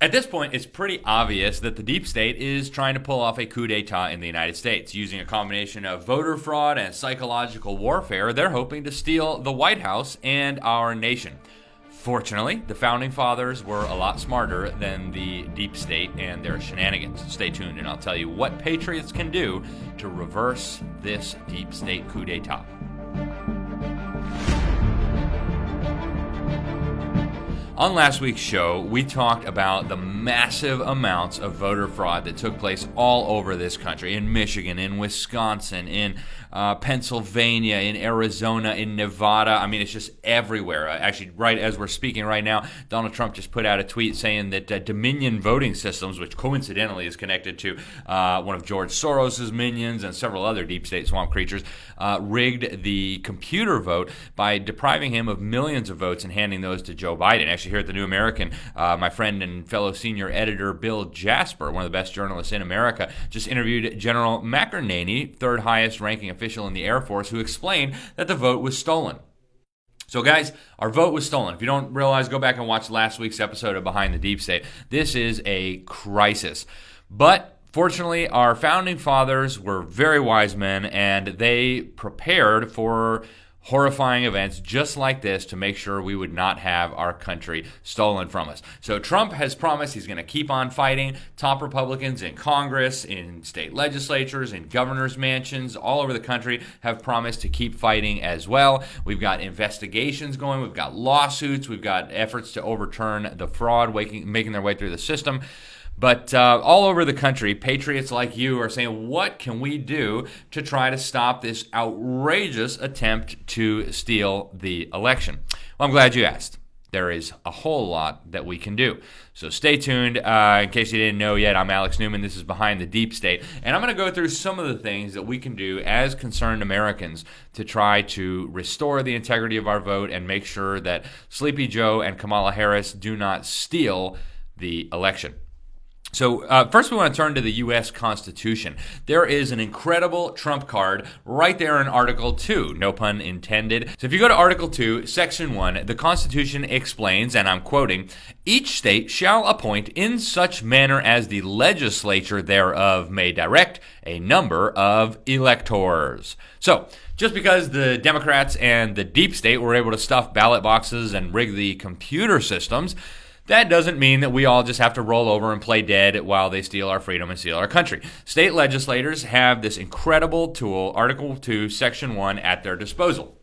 At this point, it's pretty obvious that the deep state is trying to pull off a coup d'etat in the United States. Using a combination of voter fraud and psychological warfare, they're hoping to steal the White House and our nation. Fortunately, the Founding Fathers were a lot smarter than the deep state and their shenanigans. Stay tuned and I'll tell you what patriots can do to reverse this deep state coup d'etat. On last week's show, we talked about the massive amounts of voter fraud that took place all over this country, in Michigan, in Wisconsin, in Pennsylvania, in Arizona, in Nevada. I mean, it's just everywhere. Actually, right as we're speaking right now, Donald Trump just put out a tweet saying that Dominion Voting Systems, which coincidentally is connected to one of George Soros's minions and several other deep state swamp creatures, rigged the computer vote by depriving him of millions of votes and handing those to Joe Biden. Actually, here at the New American, my friend and fellow senior editor Bill Jasper, one of the best journalists in America, just interviewed General McInerney, third highest ranking official in the Air Force, who explained that the vote was stolen. So guys, our vote was stolen. If you don't realize, go back and watch last week's episode of Behind the Deep State. This is a crisis. But fortunately, our founding fathers were very wise men, and they prepared for horrifying events just like this to make sure we would not have our country stolen from us. So Trump has promised he's going to keep on fighting. Top Republicans in Congress, in state legislatures, in governors' mansions, all over the country have promised to keep fighting as well. We've got investigations going. We've got lawsuits. We've got efforts to overturn the fraud making their way through the system. But all over the country, patriots like you are saying, what can we do to try to stop this outrageous attempt to steal the election? Well, I'm glad you asked. There is a whole lot that we can do. So stay tuned. In case you didn't know yet, I'm Alex Newman. This is Behind the Deep State. And I'm going to go through some of the things that we can do as concerned Americans to try to restore the integrity of our vote and make sure that Sleepy Joe and Kamala Harris do not steal the election. So first we want to turn to the U.S. Constitution. There is an incredible trump card right there in Article 2, no pun intended. So if you go to Article 2, Section 1, the Constitution explains, and I'm quoting, "Each state shall appoint in such manner as the legislature thereof may direct a number of electors." So just because the Democrats and the deep state were able to stuff ballot boxes and rig the computer systems, that doesn't mean that we all just have to roll over and play dead while they steal our freedom and steal our country. State legislators have this incredible tool, Article 2, Section 1, at their disposal.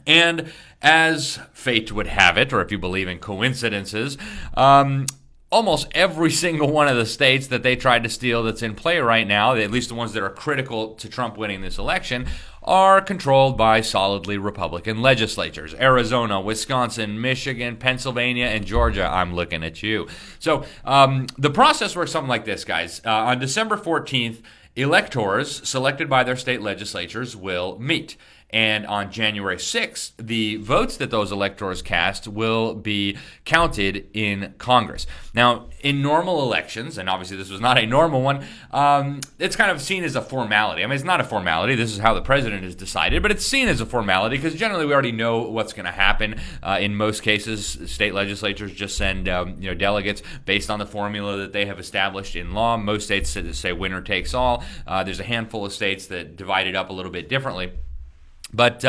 And as fate would have it, or if you believe in coincidences, almost every single one of the states that they tried to steal that's in play right now, at least the ones that are critical to Trump winning this election, are controlled by solidly Republican legislatures. Arizona, Wisconsin, Michigan, Pennsylvania, and Georgia. I'm looking at you. So the process works something like this, guys. On December 14th, electors selected by their state legislatures will meet. And on January 6th, the votes that those electors cast will be counted in Congress. Now, in normal elections, and obviously this was not a normal one, it's kind of seen as a formality. I mean, it's not a formality. This is how the president has decided, but it's seen as a formality because generally we already know what's going to happen. In most cases, state legislatures just send delegates based on the formula that they have established in law. Most states say winner takes all. There's a handful of states that divide it up a little bit differently. But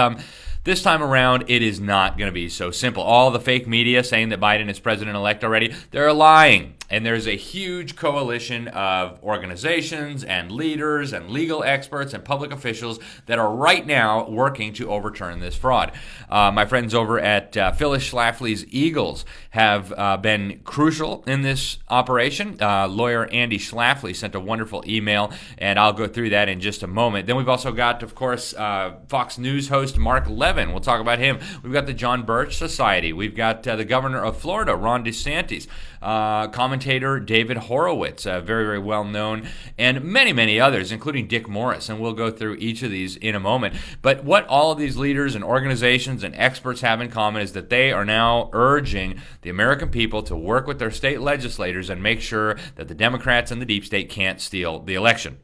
this time around, it is not going to be so simple. All the fake media saying that Biden is president-elect already, they're lying. And there's a huge coalition of organizations and leaders and legal experts and public officials that are right now working to overturn this fraud. My friends over at Phyllis Schlafly's Eagles have been crucial in this operation. Lawyer Andy Schlafly sent a wonderful email, and I'll go through that in just a moment. Then we've also got, of course, Fox News host Mark Levin. We'll talk about him. We've got the John Birch Society. We've got the governor of Florida, Ron DeSantis. Commentator David Horowitz, very, very well known, and many, many others, including Dick Morris, and we'll go through each of these in a moment. But what all of these leaders and organizations and experts have in common is that they are now urging the American people to work with their state legislators and make sure that the Democrats and the deep state can't steal the election.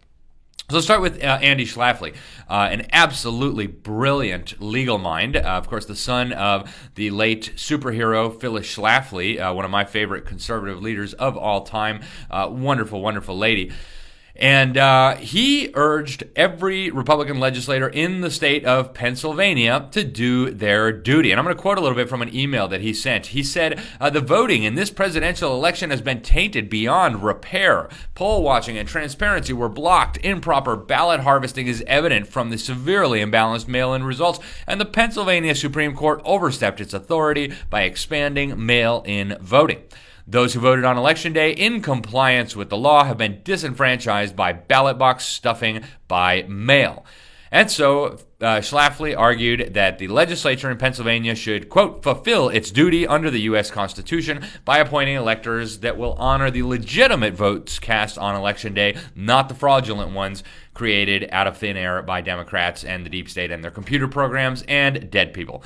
So let's start with Andy Schlafly, an absolutely brilliant legal mind. Of course, the son of the late superhero Phyllis Schlafly, one of my favorite conservative leaders of all time. Wonderful, wonderful lady. And he urged every Republican legislator in the state of Pennsylvania to do their duty. And I'm going to quote a little bit from an email that he sent. He said, the voting in this presidential election has been tainted beyond repair. Poll watching and transparency were blocked. Improper ballot harvesting is evident from the severely imbalanced mail-in results. And the Pennsylvania Supreme Court overstepped its authority by expanding mail-in voting. Those who voted on Election Day in compliance with the law have been disenfranchised by ballot box stuffing by mail. And so Schlafly argued that the legislature in Pennsylvania should, quote, fulfill its duty under the U.S. Constitution by appointing electors that will honor the legitimate votes cast on Election Day, not the fraudulent ones created out of thin air by Democrats and the deep state and their computer programs and dead people.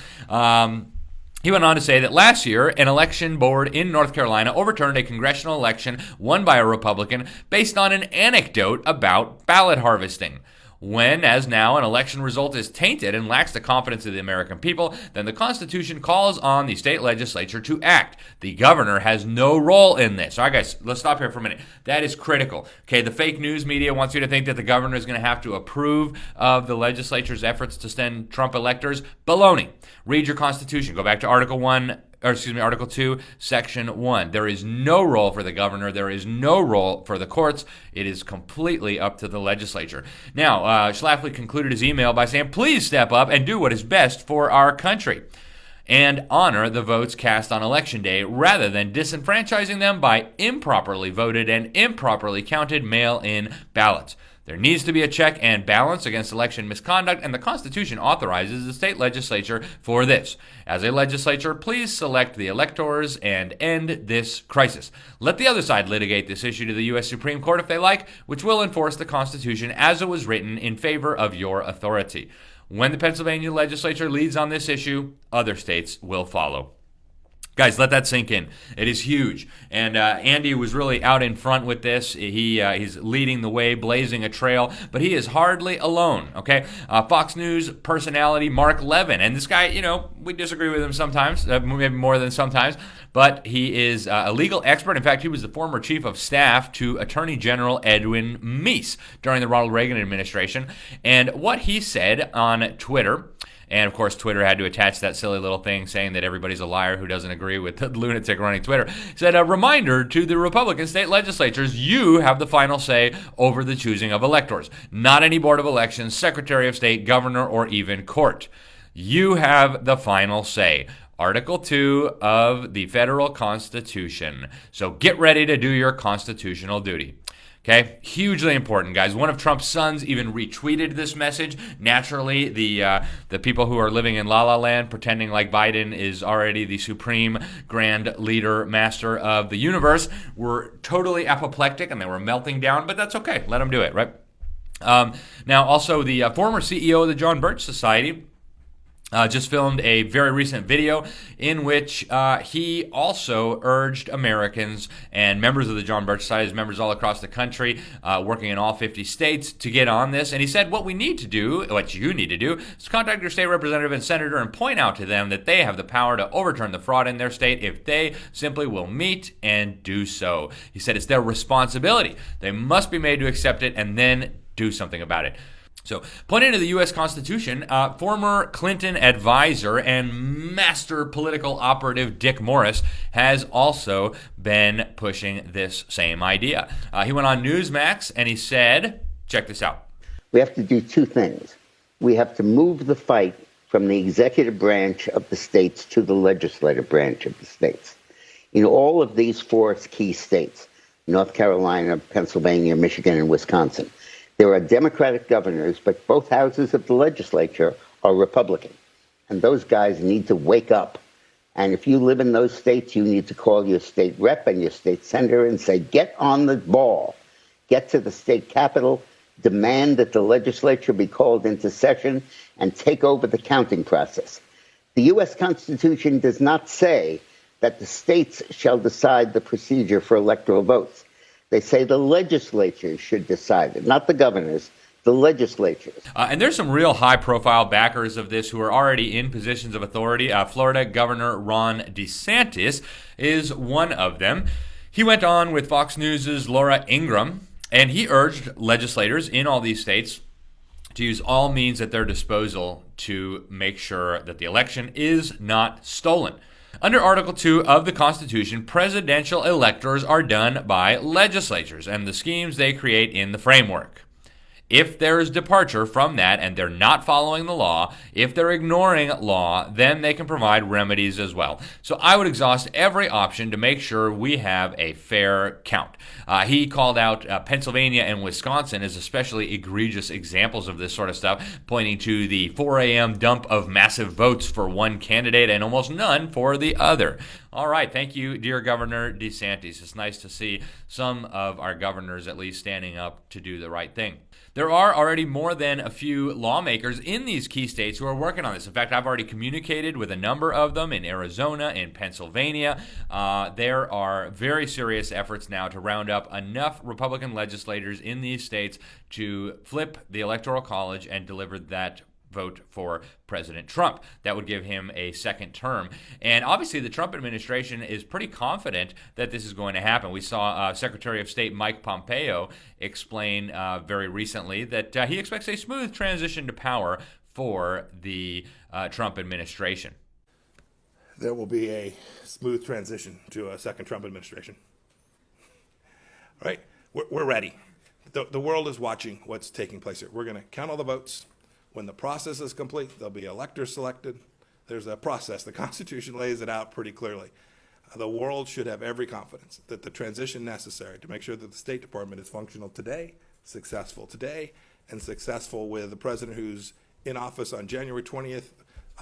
He went on to say that last year, an election board in North Carolina overturned a congressional election won by a Republican based on an anecdote about ballot harvesting. When, as now, an election result is tainted and lacks the confidence of the American people, then the Constitution calls on the state legislature to act. The governor has no role in this. All right, guys, let's stop here for a minute. That is critical. Okay, the fake news media wants you to think that the governor is going to have to approve of the legislature's efforts to send Trump electors. Baloney. Read your Constitution. Go back to Article 2, Section 1. There is no role for the governor. There is no role for the courts. It is completely up to the legislature. Now, Schlafly concluded his email by saying, please step up and do what is best for our country and honor the votes cast on Election Day rather than disenfranchising them by improperly voted and improperly counted mail-in ballots. There needs to be a check and balance against election misconduct, and the Constitution authorizes the state legislature for this. As a legislature, please select the electors and end this crisis. Let the other side litigate this issue to the U.S. Supreme Court if they like, which will enforce the Constitution as it was written in favor of your authority. When the Pennsylvania legislature leads on this issue, other states will follow. Guys, let that sink in. It is huge. And Andy was really out in front with this. He's leading the way, blazing a trail, but he is hardly alone, okay? Fox News personality Mark Levin. And this guy, we disagree with him sometimes, maybe more than sometimes, but he is a legal expert. In fact, he was the former chief of staff to Attorney General Edwin Meese during the Ronald Reagan administration. And what he said on Twitter, and, of course, Twitter had to attach that silly little thing saying that everybody's a liar who doesn't agree with the lunatic running Twitter. Said, a reminder to the Republican state legislatures, you have the final say over the choosing of electors. Not any board of elections, secretary of state, governor, or even court. You have the final say. Article 2 of the federal Constitution. So get ready to do your constitutional duty. Okay, hugely important, guys. One of Trump's sons even retweeted this message. Naturally, the people who are living in La La Land, pretending like Biden is already the supreme grand leader, master of the universe, were totally apoplectic and they were melting down. But that's okay. Let them do it, right? Now, also the former CEO of the John Birch Society just filmed a very recent video in which he also urged Americans and members of the John Birch Society, members all across the country, working in all 50 states, to get on this. And he said, what you need to do, is contact your state representative and senator and point out to them that they have the power to overturn the fraud in their state if they simply will meet and do so. He said it's their responsibility. They must be made to accept it and then do something about it. So, pointing to the U.S. Constitution, former Clinton advisor and master political operative Dick Morris has also been pushing this same idea. He went on Newsmax and he said, check this out. We have to do two things. We have to move the fight from the executive branch of the states to the legislative branch of the states. In all of these four key states, North Carolina, Pennsylvania, Michigan, and Wisconsin, there are Democratic governors, but both houses of the legislature are Republican. And those guys need to wake up. And if you live in those states, you need to call your state rep and your state senator and say, get on the ball. Get to the state capitol, demand that the legislature be called into session, and take over the counting process. The U.S. Constitution does not say that the states shall decide the procedure for electoral votes. They say the legislature should decide it, not the governors, the legislatures. And there's some real high-profile backers of this who are already in positions of authority. Florida Governor Ron DeSantis is one of them. He went on with Fox News' Laura Ingraham, and he urged legislators in all these states to use all means at their disposal to make sure that the election is not stolen. Under Article 2 of the Constitution, presidential electors are done by legislatures and the schemes they create in the framework. If there is departure from that and they're not following the law, if they're ignoring law, then they can provide remedies as well. So I would exhaust every option to make sure we have a fair count. He called out Pennsylvania and Wisconsin as especially egregious examples of this sort of stuff, pointing to the 4 a.m. dump of massive votes for one candidate and almost none for the other. All right, thank you, dear Governor DeSantis. It's nice to see some of our governors at least standing up to do the right thing. There are already more than a few lawmakers in these key states who are working on this. In fact, I've already communicated with a number of them in Arizona, in Pennsylvania. There are very serious efforts now to round up enough Republican legislators in these states to flip the Electoral College and deliver that vote for President Trump. That would give him a second term. And obviously, the Trump administration is pretty confident that this is going to happen. We saw Secretary of State Mike Pompeo explain very recently that he expects a smooth transition to power for the Trump administration. There will be a smooth transition to a second Trump administration. All right, we're ready. The world is watching what's taking place here. We're going to count all the votes. When the process is complete, there'll be electors selected. There's a process. The Constitution lays it out pretty clearly. The world should have every confidence that the transition necessary to make sure that the State Department is functional today, and successful with the president who's in office on January 20th,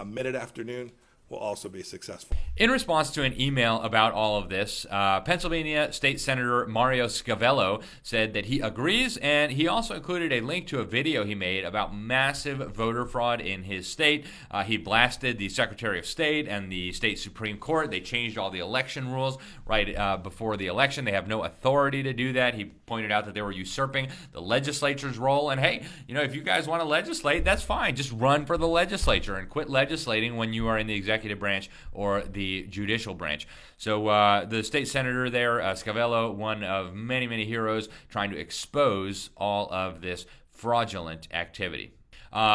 mid-afternoon, will also be successful. In response to an email about all of this, Pennsylvania State Senator Mario Scavello said that he agrees, and he also included a link to a video he made about massive voter fraud in his state. He blasted the Secretary of State and the state Supreme Court. They changed all the election rules right before the election. They have no authority to do that. He pointed out that they were usurping the legislature's role. And hey, if you guys want to legislate, that's fine. Just run for the legislature and quit legislating when you are in the executive branch or the judicial branch. So the state senator there, Scavello, one of many, many heroes trying to expose all of this fraudulent activity.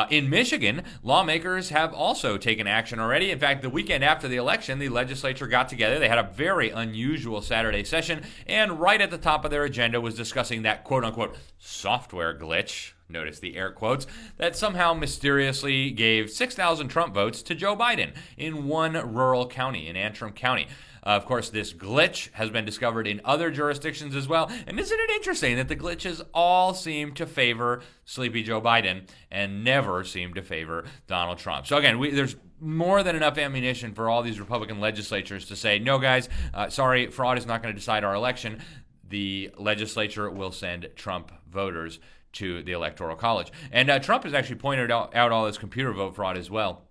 In Michigan, lawmakers have also taken action already. In fact, the weekend after the election, the legislature got together. They had a very unusual Saturday session, and right at the top of their agenda was discussing that quote-unquote software glitch, notice the air quotes, that somehow mysteriously gave 6,000 Trump votes to Joe Biden in one rural county, in Antrim County. Of course, this glitch has been discovered in other jurisdictions as well. And isn't it interesting that the glitches all seem to favor sleepy Joe Biden and never seem to favor Donald Trump? So again, there's more than enough ammunition for all these Republican legislatures to say, no, guys, sorry, fraud is not going to decide our election. The legislature will send Trump voters to the Electoral College. And Trump has actually pointed out all this computer vote fraud as well.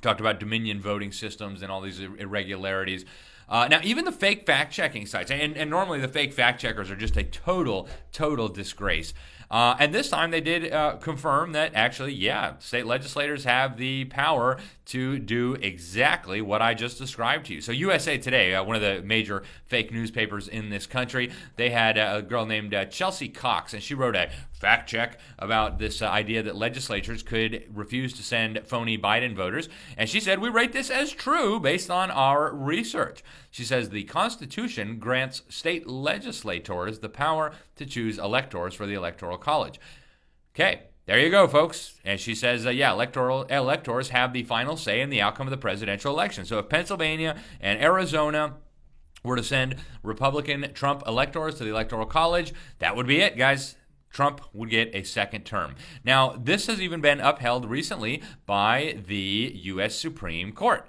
Talked about Dominion voting systems and all these irregularities. Now, even the fake fact-checking sites, and normally the fake fact-checkers are just a total disgrace. And this time they did confirm that actually, yeah, state legislators have the power to do exactly what I just described to you. So USA Today, one of the major fake newspapers in this country, they had a girl named Chelsea Cox, and she wrote a fact check about this idea that legislatures could refuse to send phony Biden voters. And she said, we rate this as true based on our research. She says the Constitution grants state legislators the power to choose electors for the Electoral College. Okay, there you go, folks. And she says, electors have the final say in the outcome of the presidential election. So if Pennsylvania and Arizona were to send Republican Trump electors to the Electoral College, that would be it, guys. Trump would get a second term. Now, this has even been upheld recently by the U.S. Supreme Court.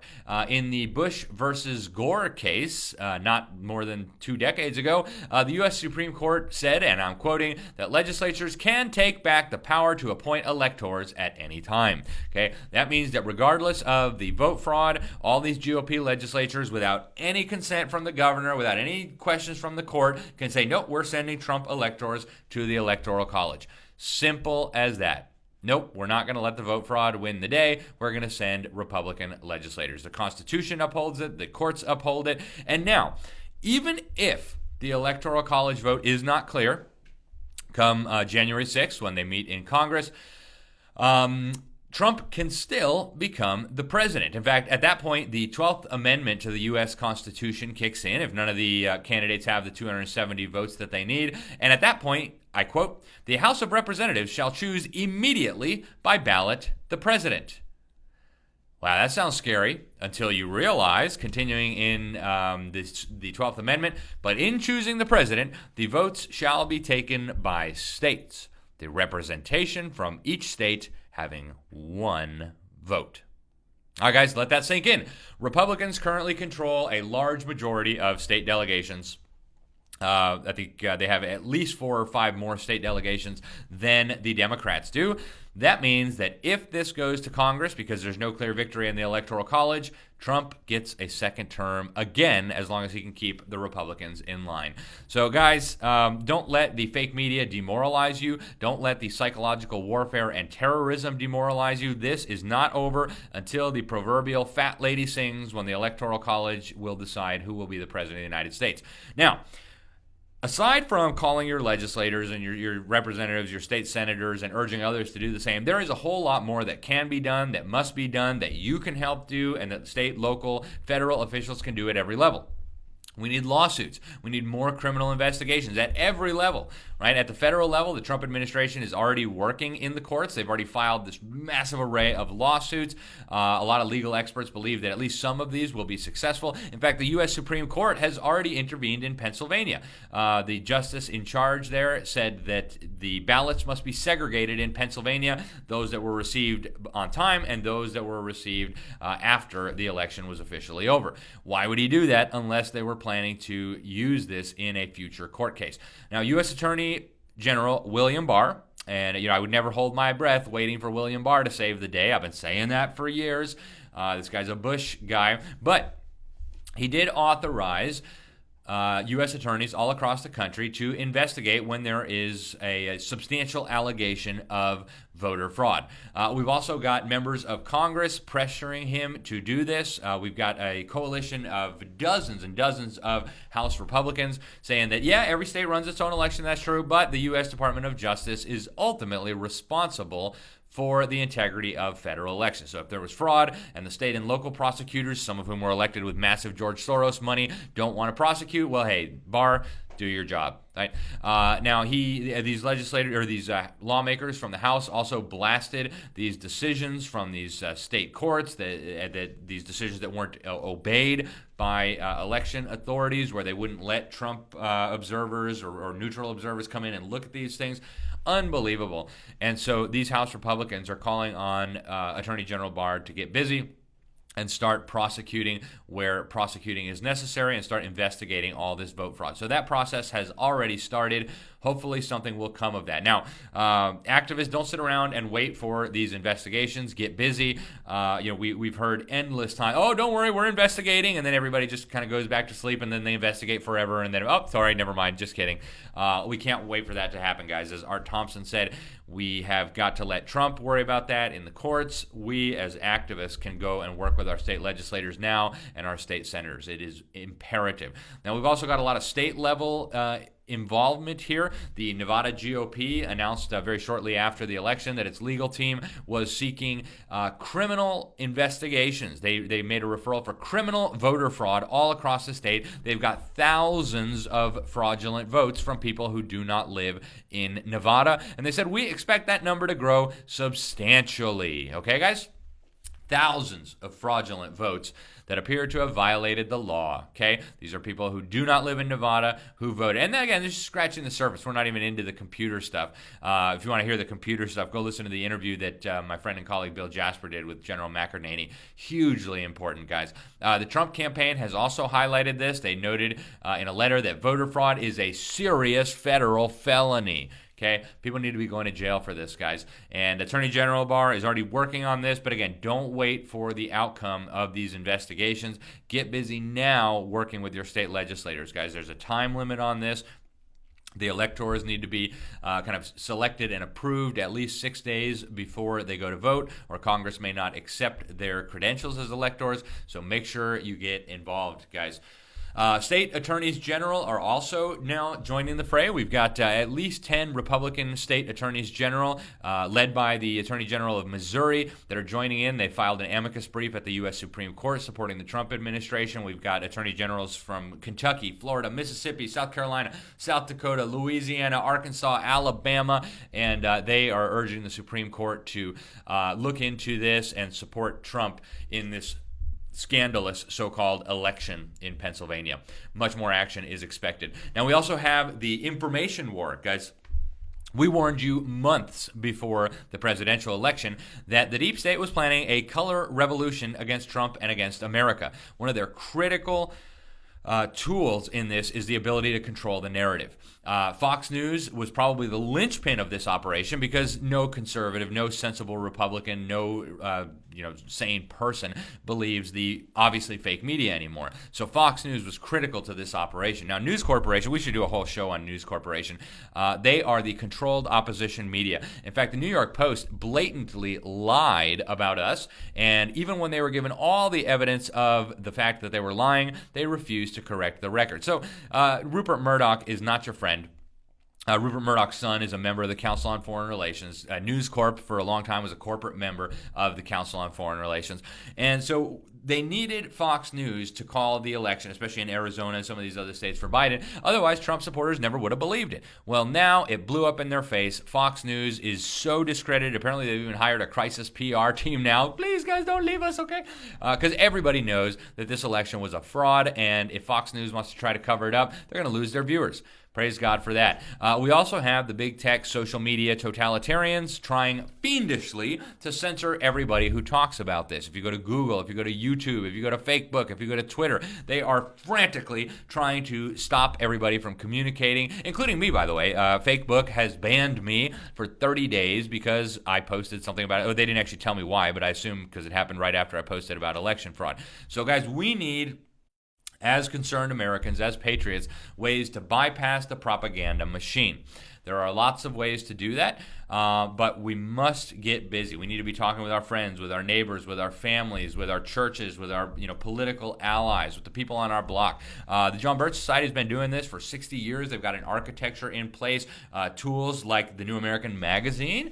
In the Bush versus Gore case, not more than 2 decades ago, the U.S. Supreme Court said, and I'm quoting, that legislatures can take back the power to appoint electors at any time. Okay, that means that regardless of the vote fraud, all these GOP legislatures, without any consent from the governor, without any questions from the court, can say, nope, we're sending Trump electors to the Electoral College. Simple as that. Nope, we're not going to let the vote fraud win the day. We're going to send Republican legislators. The Constitution upholds it. The courts uphold it. And now, even if the Electoral College vote is not clear come January 6th when they meet in Congress, Trump can still become the president. In fact, at that point, the 12th Amendment to the U.S. Constitution kicks in if none of the candidates have the 270 votes that they need. And at that point, I quote, "The House of Representatives shall choose immediately by ballot the president." Wow, that sounds scary until you realize, continuing in the 12th Amendment, but in choosing the president, the votes shall be taken by states, the representation from each state having one vote. All right, guys, let that sink in. Republicans currently control a large majority of state delegations. I think they have at least 4 or 5 more state delegations than the Democrats do. That means that if this goes to Congress, because there's no clear victory in the Electoral College, Trump gets a second term again, as long as he can keep the Republicans in line. So, guys, don't let the fake media demoralize you. Don't let the psychological warfare and terrorism demoralize you. This is not over until the proverbial fat lady sings, when the Electoral College will decide who will be the president of the United States. Now, aside from calling your legislators and your representatives, your state senators, and urging others to do the same, there is a whole lot more that can be done, that must be done, that you can help do, and that state, local, federal officials can do at every level. We need lawsuits. We need more criminal investigations at every level, right? At the federal level, the Trump administration is already working in the courts. They've already filed this massive array of lawsuits. A lot of legal experts believe that at least some of these will be successful. In fact, the U.S. Supreme Court has already intervened in Pennsylvania. The justice in charge there said that the ballots must be segregated in Pennsylvania, those that were received on time and those that were received after the election was officially over. Why would he do that unless they were planning to use this in a future court case? Now, U.S. Attorney General William Barr, and I would never hold my breath waiting for William Barr to save the day. I've been saying that for years. This guy's a Bush guy, but he did authorize U.S. attorneys all across the country to investigate when there is a substantial allegation of voter fraud. We've also got members of Congress pressuring him to do this. We've got a coalition of dozens and dozens of House Republicans saying that, yeah, every state runs its own election, that's true, but the U.S. Department of Justice is ultimately responsible for the integrity of federal elections. So if there was fraud and the state and local prosecutors, some of whom were elected with massive George Soros money, don't want to prosecute, well, hey, Barr, do your job. Right? Now, these legislators or these lawmakers from the House also blasted these decisions from these state courts, that these decisions that weren't obeyed by election authorities, where they wouldn't let Trump observers or neutral observers come in and look at these things. Unbelievable. And so these House Republicans are calling on Attorney General Barr to get busy and start prosecuting where prosecuting is necessary and start investigating all this vote fraud. So that process has already started. Hopefully something will come of that. Now, activists, don't sit around and wait for these investigations. Get busy. We've heard endless time, oh, don't worry, we're investigating, and then everybody just kind of goes back to sleep, and then they investigate forever, and then, oh, sorry, never mind, just kidding. We can't wait for that to happen, guys. As Art Thompson said, we have got to let Trump worry about that in the courts. We, as activists, can go and work with our state legislators now and our state senators. It is imperative. Now, we've also got a lot of state-level involvement here. The Nevada GOP announced very shortly after the election that its legal team was seeking criminal investigations. They made a referral for criminal voter fraud all across the state. They've got thousands of fraudulent votes from people who do not live in Nevada. And they said, we expect that number to grow substantially. Okay, guys? Thousands of fraudulent votes that appear to have violated the law, okay? These are people who do not live in Nevada who voted. And then again, this is scratching the surface. We're not even into the computer stuff. If you want to hear the computer stuff, go listen to the interview that my friend and colleague Bill Jasper did with General McInerney. Hugely important, guys. The Trump campaign has also highlighted this. They noted in a letter that voter fraud is a serious federal felony. Okay, people need to be going to jail for this, guys. And Attorney General Barr is already working on this. But again, don't wait for the outcome of these investigations. Get busy now working with your state legislators, guys. There's a time limit on this. The electors need to be kind of selected and approved at least 6 days before they go to vote, or Congress may not accept their credentials as electors. So make sure you get involved, guys. State attorneys general are also now joining the fray. We've got at least 10 Republican state attorneys general, led by the Attorney General of Missouri, that are joining in. They filed an amicus brief at the U.S. Supreme Court supporting the Trump administration. We've got attorney generals from Kentucky, Florida, Mississippi, South Carolina, South Dakota, Louisiana, Arkansas, Alabama, and they are urging the Supreme Court to look into this and support Trump in this scandalous so-called election in Pennsylvania. Much more action is expected. Now, we also have the information war, guys. We warned you months before the presidential election that the deep state was planning a color revolution against Trump and against America. One of their critical tools in this is the ability to control the narrative. Fox News was probably the linchpin of this operation because no conservative, no sensible Republican, no sane person believes the obviously fake media anymore. So Fox News was critical to this operation. Now, News Corporation, we should do a whole show on News Corporation. They are the controlled opposition media. In fact, the New York Post blatantly lied about us, and even when they were given all the evidence of the fact that they were lying, they refused to correct the record. So Rupert Murdoch is not your friend. Rupert Murdoch's son is a member of the Council on Foreign Relations. News Corp for a long time was a corporate member of the Council on Foreign Relations. And so they needed Fox News to call the election, especially in Arizona and some of these other states, for Biden. Otherwise, Trump supporters never would have believed it. Well, now it blew up in their face. Fox News is so discredited. Apparently, they've even hired a crisis PR team now. Please, guys, don't leave us, okay? Because everybody knows that this election was a fraud, and if Fox News wants to try to cover it up, they're going to lose their viewers. Praise God for that. We also have the big tech social media totalitarians trying fiendishly to censor everybody who talks about this. If you go to Google, if you go to YouTube, if you go to Facebook, if you go to Twitter, they are frantically trying to stop everybody from communicating, including me, by the way. Facebook has banned me for 30 days because I posted something about it. Oh, they didn't actually tell me why, but I assume because it happened right after I posted about election fraud. So, guys, we need, as concerned Americans, as patriots, ways to bypass the propaganda machine. There are lots of ways to do that, but we must get busy. We need to be talking with our friends, with our neighbors, with our families, with our churches, with our political allies, with the people on our block. The John Birch Society has been doing this for 60 years. They've got an architecture in place, tools like the New American Magazine,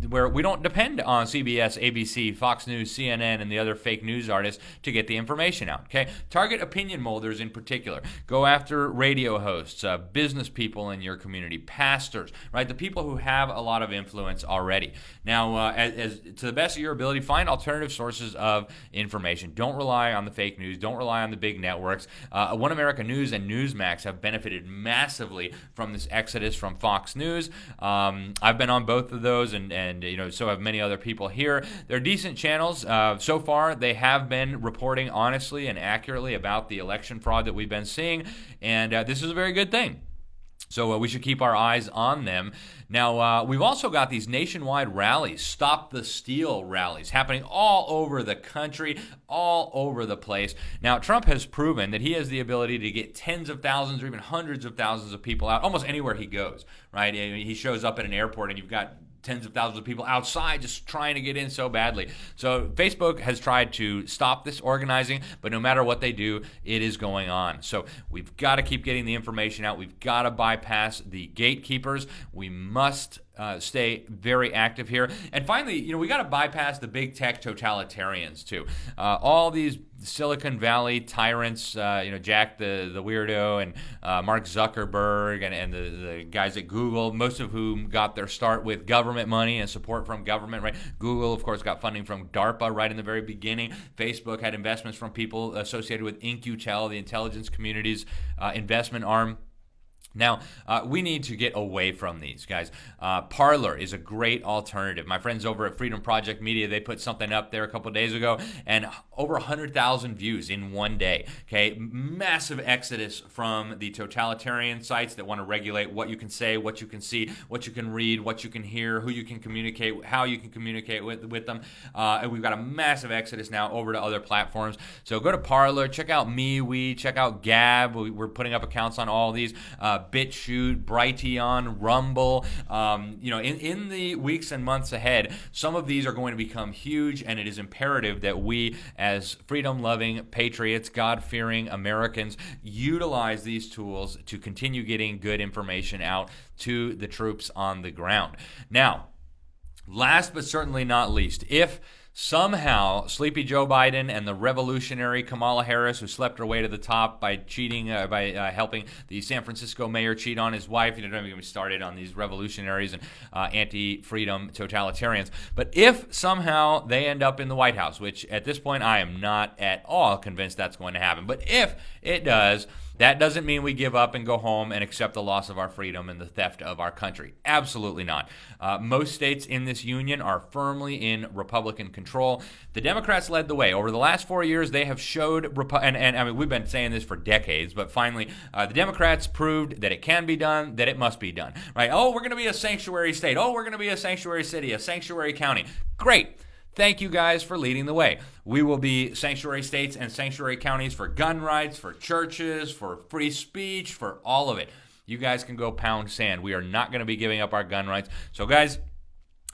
where we don't depend on CBS, ABC, Fox News, CNN, and the other fake news artists to get the information out. Okay, target opinion molders in particular. Go after radio hosts, business people in your community, pastors, right? The people who have a lot of influence already. Now, as to the best of your ability, find alternative sources of information. Don't rely on the fake news. Don't rely on the big networks. One America News and Newsmax have benefited massively from this exodus from Fox News. I've been on both of those, and so have many other people here. They're decent channels. So far, they have been reporting honestly and accurately about the election fraud that we've been seeing, and this is a very good thing. So we should keep our eyes on them. Now, we've also got these nationwide rallies, Stop the Steal rallies, happening all over the country, all over the place. Now, Trump has proven that he has the ability to get tens of thousands or even hundreds of thousands of people out almost anywhere he goes, right? He shows up at an airport and you've got tens of thousands of people outside just trying to get in so badly. So Facebook has tried to stop this organizing, but no matter what they do, it is going on. So we've got to keep getting the information out. We've got to bypass the gatekeepers. We must stay very active here. And finally, we got to bypass the big tech totalitarians too. All these Silicon Valley tyrants, Jack the weirdo and Mark Zuckerberg and the guys at Google, most of whom got their start with government money and support from government, right? Google, of course, got funding from DARPA right in the very beginning. Facebook had investments from people associated with In-Q-Tel, the intelligence community's investment arm. Now, we need to get away from these, guys. Parler is a great alternative. My friends over at Freedom Project Media, they put something up there a couple days ago, and over 100,000 views in one day. Okay, massive exodus from the totalitarian sites that want to regulate what you can say, what you can see, what you can read, what you can hear, who you can communicate, how you can communicate with them. And we've got a massive exodus now over to other platforms. So go to Parler, check out MeWe, check out Gab. We're putting up accounts on all these. BitChute, Brighteon, Rumble. In the weeks and months ahead, some of these are going to become huge, and it is imperative that we, as freedom-loving patriots, God-fearing Americans, utilize these tools to continue getting good information out to the troops on the ground. Now, last but certainly not least, if somehow Sleepy Joe Biden and the revolutionary Kamala Harris, who slept her way to the top by cheating, by helping the San Francisco mayor cheat on his wife, don't even get me started on these revolutionaries and anti-freedom totalitarians. But if somehow they end up in the White House, which at this point I am not at all convinced that's going to happen, but if it does, that doesn't mean we give up and go home and accept the loss of our freedom and the theft of our country. Absolutely not. Most states in this union are firmly in Republican control. The Democrats led the way. Over the last 4 years, they have showed, and I mean, we've been saying this for decades, but finally, the Democrats proved that it can be done, that it must be done. Right? Oh, we're going to be a sanctuary state. Oh, we're going to be a sanctuary city, a sanctuary county. Great. Thank you guys for leading the way. We will be sanctuary states and sanctuary counties for gun rights, for churches, for free speech, for all of it. You guys can go pound sand. We are not going to be giving up our gun rights. So guys,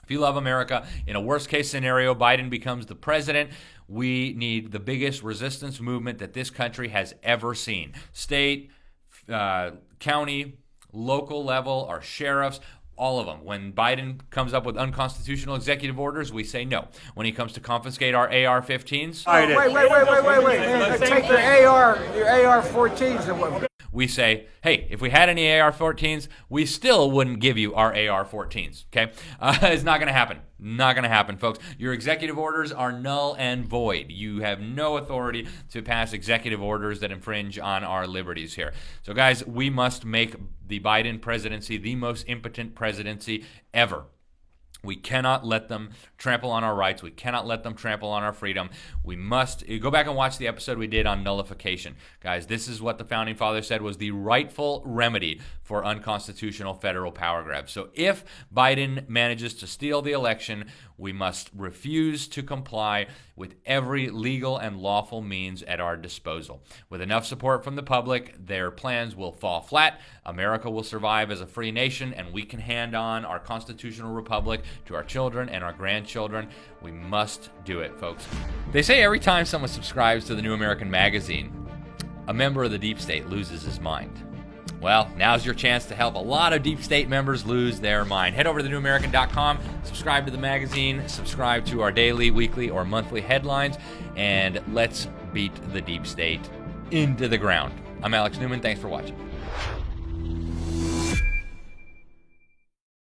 if you love America, in a worst case scenario, Biden becomes the president, we need the biggest resistance movement that this country has ever seen. State, county, local level, our sheriffs, all of them. When Biden comes up with unconstitutional executive orders, we say no. When he comes to confiscate our AR-15s, wait. Take your AR-14s. We say, hey, if we had any AR-14s, we still wouldn't give you our AR-14s, okay? It's not going to happen. Not going to happen, folks. Your executive orders are null and void. You have no authority to pass executive orders that infringe on our liberties here. So, guys, we must make the Biden presidency the most impotent presidency ever. We cannot let them trample on our rights. We cannot let them trample on our freedom. We must go back and watch the episode we did on nullification. Guys, this is what the Founding Fathers said was the rightful remedy for unconstitutional federal power grabs. So if Biden manages to steal the election, we must refuse to comply with every legal and lawful means at our disposal. With enough support from the public, their plans will fall flat. America will survive as a free nation, and we can hand on our constitutional republic to our children and our grandchildren. We must do it, folks. They say every time someone subscribes to the New American Magazine, a member of the deep state loses his mind. Well, now's your chance to help a lot of deep state members lose their mind. Head over to thenewamerican.com, subscribe to the magazine, subscribe to our daily, weekly, or monthly headlines, and let's beat the deep state into the ground. I'm Alex Newman. Thanks for watching.